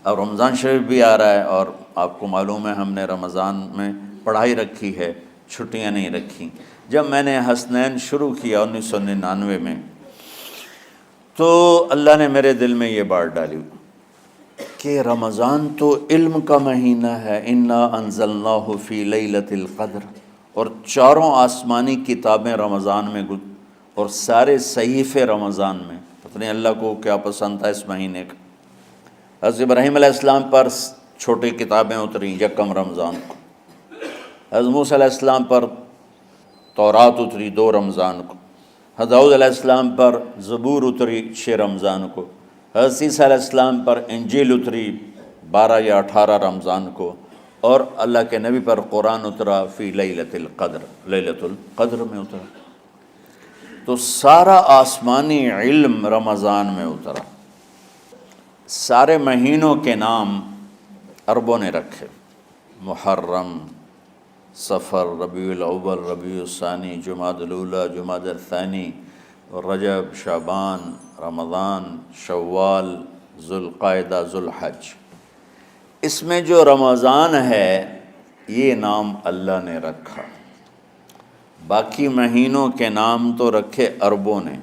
اب رمضان شریف بھی آ رہا ہے، اور آپ کو معلوم ہے ہم نے رمضان میں پڑھائی رکھی ہے، چھٹیاں نہیں رکھی۔ جب میں نے حسنین شروع کیا 1999 میں، تو اللہ نے میرے دل میں یہ بات ڈالی کہ رمضان تو علم کا مہینہ ہے، انا انزلناہ فی لیلۃ القدر، اور چاروں آسمانی کتابیں رمضان میں اور سارے صحیفے رمضان میں۔ پتہ نہیں اللہ کو کیا پسند تھا اس مہینے کا۔ حضرت ابراہیم علیہ السلام پر چھوٹی کتابیں اتریں یکم رمضان کو، حضرت موسیٰ علیہ السلام پر تورات اتری 2 رمضان کو، حضرت داؤد علیہ السلام پر زبور اتری 6 رمضان کو، حضرت عیسیٰ علیہ السلام پر انجیل اتری 12 یا 18 رمضان کو، اور اللہ کے نبی پر قرآن اترا فی لیلۃ القدر، لیلۃ القدر میں اترا۔ تو سارا آسمانی علم رمضان میں اترا۔ سارے مہینوں کے نام عربوں نے رکھے، محرم، صفر، ربیع الاول، ربیع الثانی، جمادی الاولی، جمادی الثانی، رجب، شعبان، رمضان، شوال، ذوالقعدہ، ذوالحج۔ اس میں جو رمضان ہے یہ نام اللہ نے رکھا، باقی مہینوں کے نام تو رکھے عربوں نے۔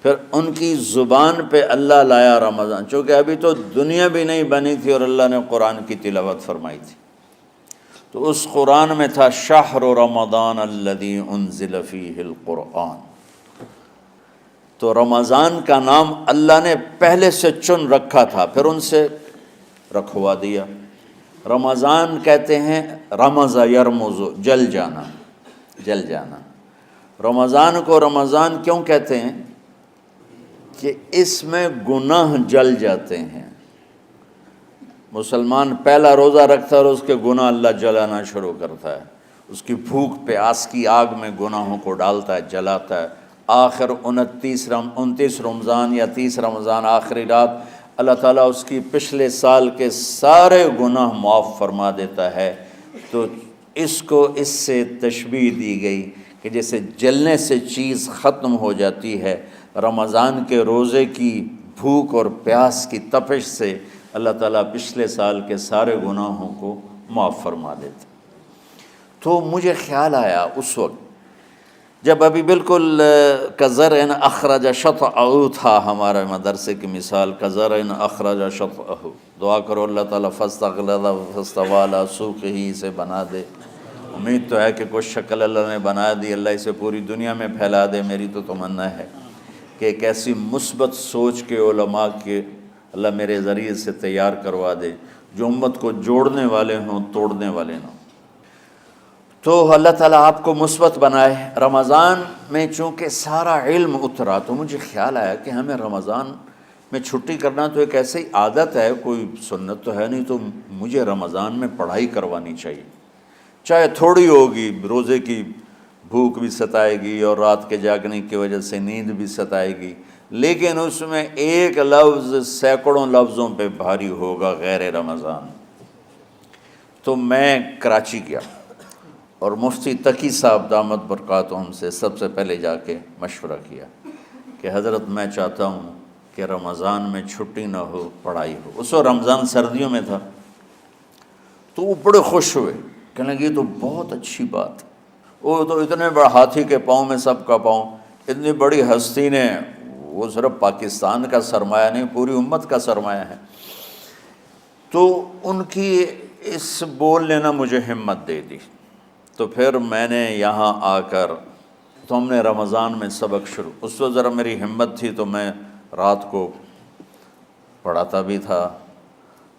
پھر ان کی زبان پہ اللہ لایا رمضان، چونکہ ابھی تو دنیا بھی نہیں بنی تھی اور اللہ نے قرآن کی تلاوت فرمائی تھی، تو اس قرآن میں تھا شہر رمضان الذی انزل فیہ القرآن۔ تو رمضان کا نام اللہ نے پہلے سے چن رکھا تھا، پھر ان سے رکھوا دیا۔ رمضان کہتے ہیں رمض یرمز، جل جانا، جل جانا۔ رمضان کو رمضان کیوں کہتے ہیں؟ کہ اس میں گناہ جل جاتے ہیں۔ مسلمان پہلا روزہ رکھتا ہے اور اس کے گناہ اللہ جلانا شروع کرتا ہے، اس کی بھوک پہ آس کی آگ میں گناہوں کو ڈالتا ہے، جلاتا ہے۔ آخر 29 رمضان یا 30 رمضان آخری رات اللہ تعالیٰ اس کی پچھلے سال کے سارے گناہ معاف فرما دیتا ہے۔ تو اس کو اس سے تشبیہ دی گئی کہ جیسے جلنے سے چیز ختم ہو جاتی ہے، رمضان کے روزے کی بھوک اور پیاس کی تپش سے اللہ تعالیٰ پچھلے سال کے سارے گناہوں کو معاف فرما دیتا۔ تو مجھے خیال آیا اس وقت جب ابھی بالکل کزرع اخرج شطأہ تھا، ہمارے مدرسے کی مثال کزرع اخرج شطأہ، دعا کرو اللہ تعالیٰ فاستغلظ فاستوى علی سوقہ سے بنا دے۔ امید تو ہے کہ کچھ شکل اللہ نے بنا دی، اللہ اسے پوری دنیا میں پھیلا دے۔ میری تو تمنا ہے کہ ایک ایسی مثبت سوچ کے علماء کے اللہ میرے ذریعے سے تیار کروا دے جو امت کو جوڑنے والے ہوں، توڑنے والے نہ ہوں۔ تو اللہ تعالیٰ آپ کو مثبت بنائے۔ رمضان میں چونکہ سارا علم اترا تو مجھے خیال آیا کہ ہمیں رمضان میں چھٹی کرنا تو ایک ایسی عادت ہے، کوئی سنت تو ہے نہیں، تو مجھے رمضان میں پڑھائی کروانی چاہیے، چاہے تھوڑی ہوگی۔ روزے کی بھوک بھی ستائے گی اور رات کے جاگنے کی وجہ سے نیند بھی ستائے گی، لیکن اس میں ایک لفظ سینکڑوں لفظوں پہ بھاری ہوگا، غیر رمضان۔ تو میں کراچی گیا اور مفتی تقی صاحب دامت برکاتہم سے سب سے پہلے جا کے مشورہ کیا کہ حضرت میں چاہتا ہوں کہ رمضان میں چھٹی نہ ہو، پڑھائی ہو۔ اس وقت رمضان سردیوں میں تھا، تو وہ بڑے خوش ہوئے، کہنے لگے یہ تو بہت اچھی بات ہے۔ وہ تو اتنے بڑے ہاتھی کے پاؤں میں سب کا پاؤں، اتنی بڑی ہستی نے، وہ صرف پاکستان کا سرمایہ نہیں پوری امت کا سرمایہ ہے۔ تو ان کی اس بولنے نے مجھے ہمت دے دی۔ تو پھر میں نے یہاں آ کر تو ہم نے رمضان میں سبق شروع، اس وقت ذرا میری ہمت تھی تو میں رات کو پڑھاتا بھی تھا،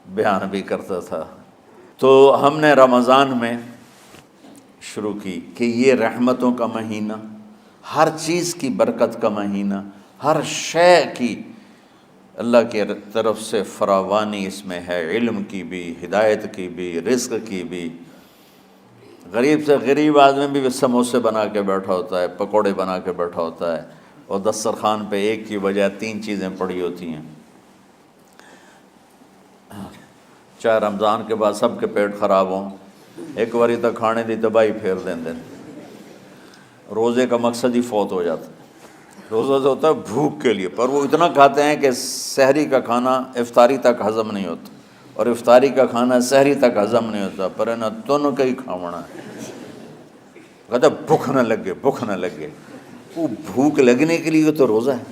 بیان بھی کرتا تھا۔ تو ہم نے رمضان میں شروع کی کہ یہ رحمتوں کا مہینہ، ہر چیز کی برکت کا مہینہ، ہر شے کی اللہ کی طرف سے فراوانی اس میں ہے، علم کی بھی، ہدایت کی بھی، رزق کی بھی۔ غریب سے غریب آدمی بھی سموسے بنا کے بیٹھا ہوتا ہے، پکوڑے بنا کے بیٹھا ہوتا ہے، اور دسترخوان پہ ایک کی بجائے 3 چیزیں پڑی ہوتی ہیں۔ چاہے رمضان کے بعد سب کے پیٹ خراب ہوں، ایک باری تک کھانے دی تباہی پھیر دیں، روزے کا مقصد ہی فوت ہو جاتا ہے۔ روزہ تو ہوتا ہے بھوک کے لیے، پر وہ اتنا کھاتے ہیں کہ سحری کا کھانا افطاری تک ہضم نہیں ہوتا، اور افطاری کا کھانا سحری تک ہضم نہیں ہوتا، پر نہ تن کا ہی کھاونا ہے۔ کہتا بھوک نہ لگے، بھوک نہ لگے۔ وہ بھوک لگنے کے لیے تو روزہ ہے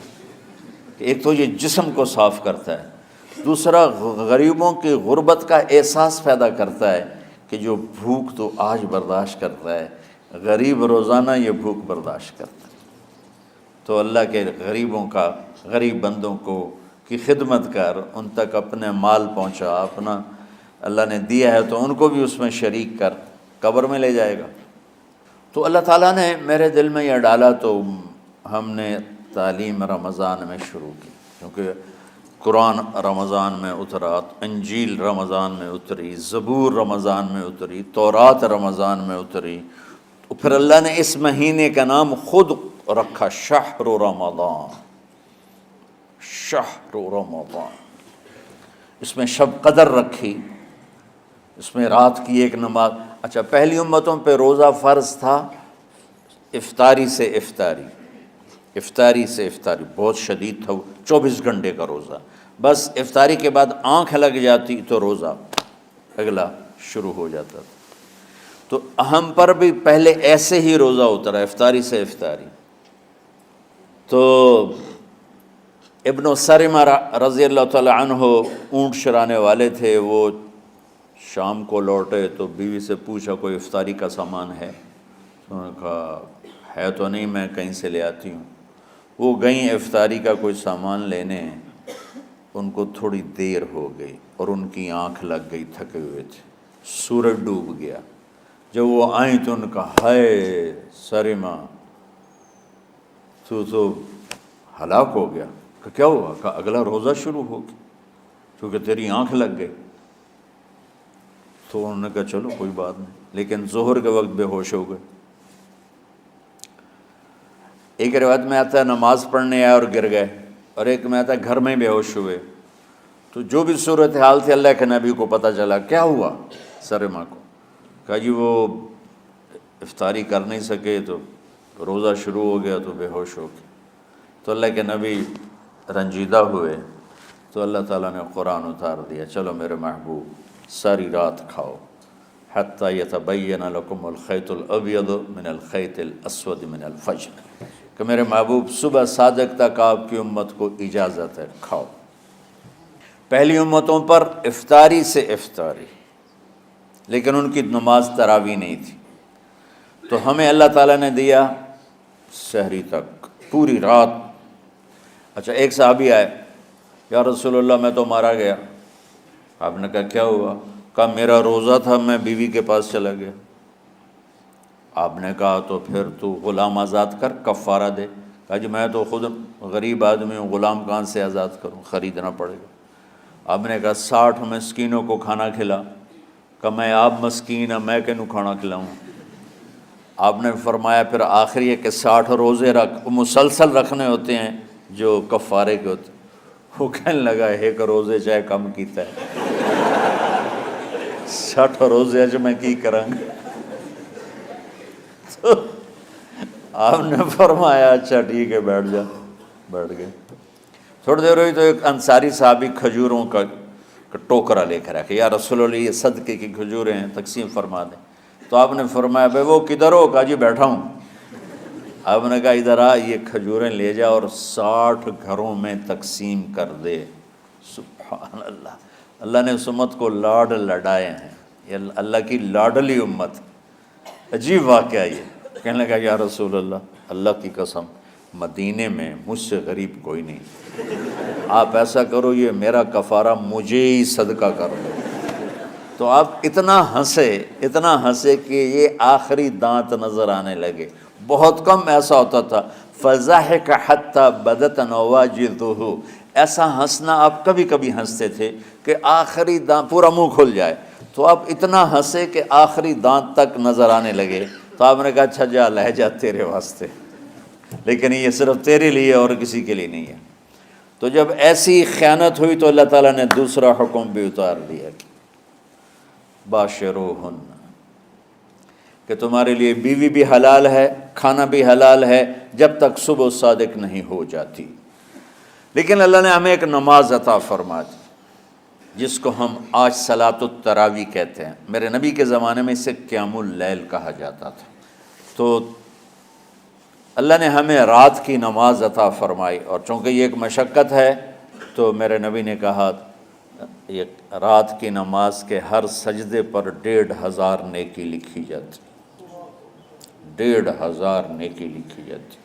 کہ ایک تو یہ جسم کو صاف کرتا ہے، دوسرا غریبوں کی غربت کا احساس پیدا کرتا ہے کہ جو بھوک تو آج برداشت کرتا ہے، غریب روزانہ یہ بھوک برداشت کرتا ہے۔ تو اللہ کے غریب بندوں کی خدمت کر، ان تک اپنے مال پہنچا، اپنا اللہ نے دیا ہے تو ان کو بھی اس میں شریک کر، قبر میں لے جائے گا۔ تو اللہ تعالیٰ نے میرے دل میں یہ ڈالا تو ہم نے تعلیم رمضان میں شروع کی، کیونکہ قرآن رمضان میں اترا، انجیل رمضان میں اتری، زبور رمضان میں اتری، تورات رمضان میں اتری، تو پھر اللہ نے اس مہینے کا نام خود رکھا شہر رمضان، شہر رمضان۔ اس میں شب قدر رکھی، اس میں رات کی ایک نماز۔ اچھا، پہلی امتوں پہ روزہ فرض تھا افطاری سے افطاری، افطاری سے افطاری، بہت شدید تھا، 24 گھنٹے کا روزہ۔ بس افطاری کے بعد آنکھ لگ جاتی تو روزہ اگلا شروع ہو جاتا تھا۔ تو ہم پر بھی پہلے ایسے ہی روزہ اترا، افطاری سے افطاری۔ تو ابن سرمہ رضی اللہ تعالی عنہ اونٹ چرانے والے تھے، وہ شام کو لوٹے تو بیوی سے پوچھا کوئی افطاری کا سامان ہے؟ انہوں نے کہا ہے تو نہیں، میں کہیں سے لے آتی ہوں۔ وہ گئیں افطاری کا کوئی سامان لینے، ان کو تھوڑی دیر ہو گئی اور ان کی آنکھ لگ گئی، تھکے ہوئے تھے، سورج ڈوب گیا۔ جب وہ آئیں تو ان کا ہائے سرمہ تو ہلاک ہو گیا۔ کہ کیا ہوا؟ کہ اگلا روزہ شروع ہو گیا کیونکہ تیری آنکھ لگ گئی۔ تو انہوں نے کہا چلو کوئی بات نہیں، لیکن ظہر کے وقت بے ہوش ہو گئے۔ ایک روایت میں آتا ہے نماز پڑھنے آئے اور گر گئے، اور ایک میں آتا ہے گھر میں بے ہوش ہوئے۔ تو جو بھی صورتحال تھی اللہ کے نبی کو پتہ چلا۔ کیا ہوا سرمہ کو؟ کہا جی وہ افطاری کر نہیں سکے تو روزہ شروع ہو گیا تو بے ہوش ہو گئے۔ تو اللہ کے نبی رنجیدہ ہوئے، تو اللہ تعالیٰ نے قرآن اتار دیا، چلو میرے محبوب ساری رات کھاؤ حتیٰ یتبین لکم الخیط الابیض من الخیط الاسود من الفجر، کہ میرے محبوب صبح صادق تک آپ کی امت کو اجازت ہے، کھاؤ۔ پہلی امتوں پر افطاری سے افطاری، لیکن ان کی نماز تراویح نہیں تھی۔ تو ہمیں اللہ تعالیٰ نے دیا سحری تک، پوری رات۔ اچھا، ایک صحابی آئے، یا رسول اللہ میں تو مارا گیا۔ آپ نے کہا کیا ہوا؟ کہا میرا روزہ تھا، میں بیوی کے پاس چلا گیا۔ آپ نے کہا تو پھر تو غلام آزاد کر، کفارہ دے۔ کہا جی میں تو خود غریب آدمی ہوں، غلام کہاں سے آزاد کروں، خریدنا پڑے گا۔ آپ نے کہا 60 مسکینوں کو کھانا کھلا۔ کہ میں آپ مسکین ہیں، میں کینوں کھانا کھلاؤں؟ آپ نے فرمایا پھر آخری ہے کہ 60 روزے رکھ، وہ مسلسل رکھنے ہوتے ہیں جو کفارے کے ہوتے ہیں۔ وہ کہنے لگا ایک روزے چاہے کم کیتا ہے، 60 روزے اج میں کی کروں گا؟ تو آپ نے فرمایا اچھا ٹھیک ہے بیٹھ جا۔ بیٹھ گئے۔ تھوڑی دیر ہوئی تو ایک انصاری صحابی کھجوروں کا ٹوکرا لے کر آیا کہ یا رسول اللہ یہ صدقے کی کھجوریں ہیں، تقسیم فرما دیں۔ تو آپ نے فرمایا بھائی وہ کدھر ہو؟ کہا جی بیٹھا ہوں۔ آپ نے کہا ادھر آ، یہ کھجوریں لے جا اور 60 گھروں میں تقسیم کر دے۔ سبحان اللہ، اللہ نے اس امت کو لاڈ لڈائے ہیں، یہ اللہ کی لاڈلی امت۔ عجیب واقعہ یہ، کہنے لگا یا رسول اللہ، اللہ کی قسم مدینے میں مجھ سے غریب کوئی نہیں، آپ ایسا کرو یہ میرا کفارہ مجھے ہی صدقہ کر دو۔ تو آپ اتنا ہنسے کہ یہ آخری دانت نظر آنے لگے۔ بہت کم ایسا ہوتا تھا فَضَحِكَ حَتَّى بَدَتْ نَوَاجِذُهُ، ایسا ہنسنا آپ کبھی کبھی ہنستے تھے کہ آخری دانت پورا منہ کھل جائے۔ تو آپ اتنا ہنسے کہ آخری دانت تک نظر آنے لگے۔ تو آپ نے کہا اچھا جا لے جا تیرے واسطے، لیکن یہ صرف تیرے لیے اور کسی کے لیے نہیں ہے۔ تو جب ایسی خیانت ہوئی تو اللہ تعالیٰ نے دوسرا حکم بھی اتار دیا کہ باشروہن، کہ تمہارے لیے بیوی بھی حلال ہے، کھانا بھی حلال ہے جب تک صبح صادق نہیں ہو جاتی۔ لیکن اللہ نے ہمیں ایک نماز عطا فرما دی جس کو ہم آج صلاۃ التراویح کہتے ہیں۔ میرے نبی کے زمانے میں اسے قیام اللیل کہا جاتا تھا۔ تو اللہ نے ہمیں رات کی نماز عطا فرمائی، اور چونکہ یہ ایک مشقت ہے تو میرے نبی نے کہا یہ رات کی نماز کے ہر سجدے پر 1500 نیکی لکھی جاتی، 1500 نیکی لکھی جاتی،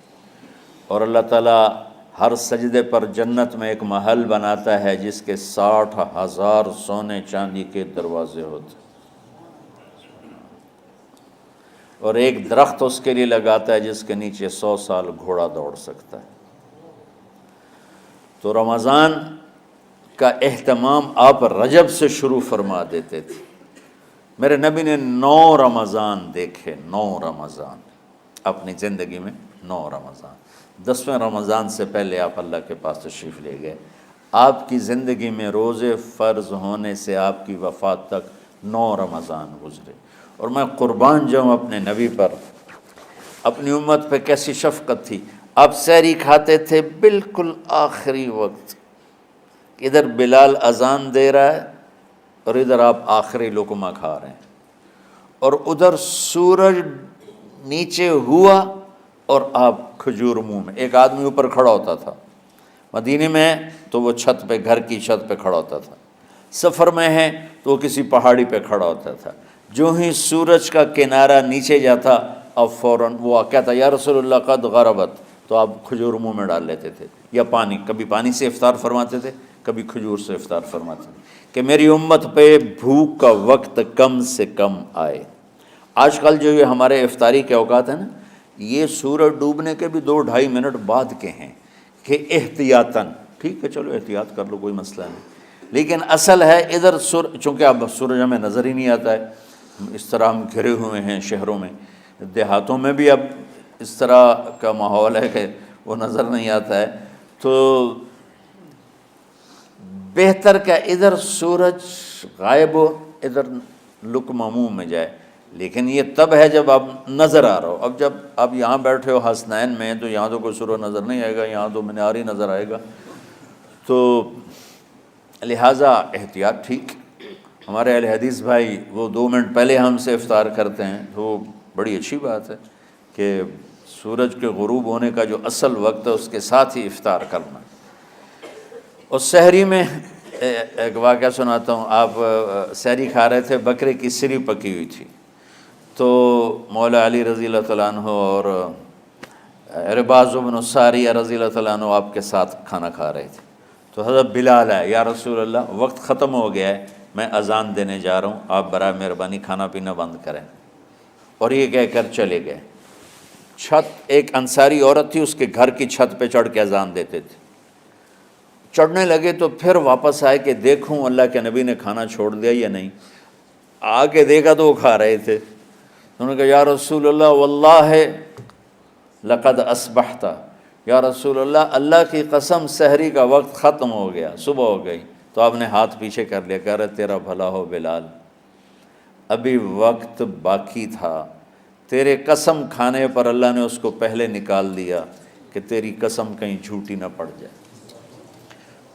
اور اللہ تعالیٰ ہر سجدے پر جنت میں ایک محل بناتا ہے جس کے 60,000 سونے چاندی کے دروازے ہوتے ہیں، اور ایک درخت اس کے لیے لگاتا ہے جس کے نیچے 100 سال گھوڑا دوڑ سکتا ہے۔ تو رمضان کا اہتمام آپ رجب سے شروع فرما دیتے تھے۔ میرے نبی نے 9 رمضان دیکھے، 9 رمضان اپنی زندگی میں، 9 رمضان۔ 10ویں رمضان سے پہلے آپ اللہ کے پاس تشریف لے گئے۔ آپ کی زندگی میں روزے فرض ہونے سے آپ کی وفات تک 9 رمضان گزرے، اور میں قربان جاؤں اپنے نبی پر، اپنی امت پہ کیسی شفقت تھی۔ آپ سحری کھاتے تھے بالکل آخری وقت، ادھر بلال اذان دے رہا ہے اور ادھر آپ آخری لقمہ کھا رہے ہیں، اور ادھر سورج نیچے ہوا اور آپ کھجور منہ میں۔ ایک آدمی اوپر کھڑا ہوتا تھا مدینے میں تو وہ چھت پہ، گھر کی چھت پہ کھڑا ہوتا تھا، سفر میں ہے تو وہ کسی پہاڑی پہ کھڑا ہوتا تھا۔ جو ہی سورج کا کنارہ نیچے جاتا اب فوراً وہ کہتا یا رسول اللہ قد غربت، تو آپ کھجور منہ میں ڈال لیتے تھے، یا پانی، کبھی پانی سے افطار فرماتے تھے، کبھی کھجور سے افطار فرماتے تھے، کہ میری امت پہ بھوک کا وقت کم سے کم آئے۔ آج کل جو یہ ہمارے افطاری کے اوقات ہیں نا، یہ سورج ڈوبنے کے بھی 2-2.5 منٹ بعد کے ہیں کہ احتیاطاً، ٹھیک ہے چلو احتیاط کر لو کوئی مسئلہ نہیں، لیکن اصل ہے ادھر چونکہ اب سورج ہمیں نظر ہی نہیں آتا ہے، اس طرح ہم گھرے ہوئے ہیں شہروں میں، دیہاتوں میں بھی اب اس طرح کا ماحول ہے کہ وہ نظر نہیں آتا ہے، تو بہتر کہ ادھر سورج غائب ہو ادھر لقمہ منہ میں جائے۔ لیکن یہ تب ہے جب آپ نظر آ رہا ہو۔ اب جب آپ یہاں بیٹھے ہو حسنین میں تو یہاں تو کوئی سورج نظر نہیں آئے گا، یہاں تو مینار ہی نظر آئے گا، تو لہٰذا احتیاط ٹھیک۔ ہمارے اہل حدیث بھائی وہ 2 منٹ پہلے ہم سے افطار کرتے ہیں، تو بڑی اچھی بات ہے کہ سورج کے غروب ہونے کا جو اصل وقت ہے اس کے ساتھ ہی افطار کرنا۔ اور سحری میں ایک واقعہ سناتا ہوں، آپ سحری کھا رہے تھے، بکرے کی سری پکی ہوئی تھی، تو مولا علی رضی اللہ تعالیٰ عنہ اور عرباض بن ساریہ رضی اللہ تعالیٰ عنہ آپ کے ساتھ کھانا کھا رہے تھے، تو حضرت بلال آئے، یا رسول اللہ وقت ختم ہو گیا ہے، میں اذان دینے جا رہا ہوں، آپ برائے مہربانی کھانا پینا بند کریں، اور یہ کہہ کر چلے گئے۔ چھت، ایک انصاری عورت تھی، اس کے گھر کی چھت پہ چڑھ کے اذان دیتے تھے، چڑھنے لگے تو پھر واپس آئے کہ دیکھوں اللہ کے نبی نے کھانا چھوڑ دیا یا نہیں، آگے دیکھا تو وہ کھا رہے تھے، انہوں نے کہا یا رسول اللہ واللہ لقد اصبحت، یا رسول اللہ اللہ کی قسم سحری کا وقت ختم ہو گیا، صبح ہو گئی۔ تو آپ نے ہاتھ پیچھے کر لیا، کہہ رہے تیرا بھلا ہو بلال، ابھی وقت باقی تھا، تیرے قسم کھانے پر اللہ نے اس کو پہلے نکال دیا کہ تیری قسم کہیں جھوٹی نہ پڑ جائے۔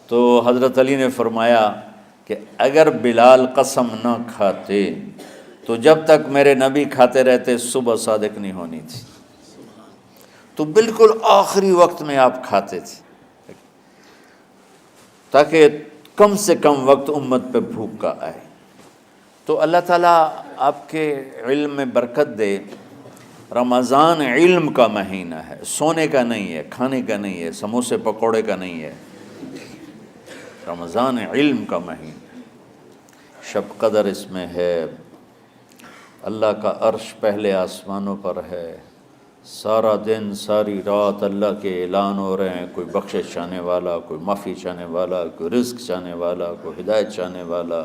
تو حضرت علی نے فرمایا کہ اگر بلال قسم نہ کھاتے تو جب تک میرے نبی کھاتے رہتے صبح صادق نہیں ہونی تھی، تو بالکل آخری وقت میں آپ کھاتے تھے تاکہ کم سے کم وقت امت پہ بھوک کا آئے۔ تو اللہ تعالیٰ آپ کے علم میں برکت دے۔ رمضان علم کا مہینہ ہے، سونے کا نہیں ہے، کھانے کا نہیں ہے، سموسے پکوڑے کا نہیں ہے، رمضان علم کا مہینہ، شب قدر اس میں ہے، اللہ کا عرش پہلے آسمانوں پر ہے، سارا دن ساری رات اللہ کے اعلان ہو رہے ہیں، کوئی بخشش چاہنے والا، کوئی معافی چاہنے والا، کوئی رزق چاہنے والا، کوئی ہدایت چاہنے والا،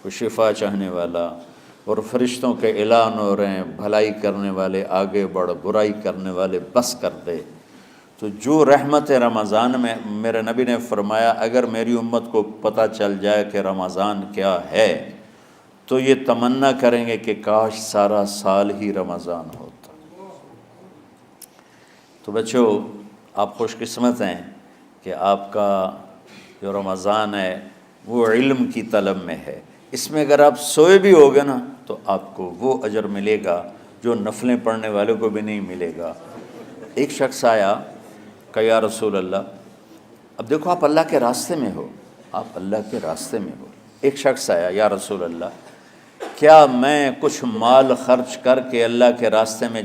کوئی شفا چاہنے والا، اور فرشتوں کے اعلان ہو رہے ہیں، بھلائی کرنے والے آگے بڑھ، برائی کرنے والے بس کر دے۔ تو جو رحمت رمضان میں، میرے نبی نے فرمایا اگر میری امت کو پتہ چل جائے کہ رمضان کیا ہے تو یہ تمنا کریں گے کہ کاش سارا سال ہی رمضان ہوتا۔ تو بچوں، آپ خوش قسمت ہیں کہ آپ کا جو رمضان ہے وہ علم کی طلب میں ہے۔ اس میں اگر آپ سوئے بھی ہوگے نا تو آپ کو وہ اجر ملے گا جو نفلیں پڑھنے والوں کو بھی نہیں ملے گا۔ ایک شخص آیا کہ یا رسول اللہ، اب دیکھو آپ اللہ کے راستے میں ہو، آپ اللہ کے راستے میں ہو۔ ایک شخص آیا، یا رسول اللہ، کیا میں کچھ مال خرچ کر کے اللہ کے راستے میں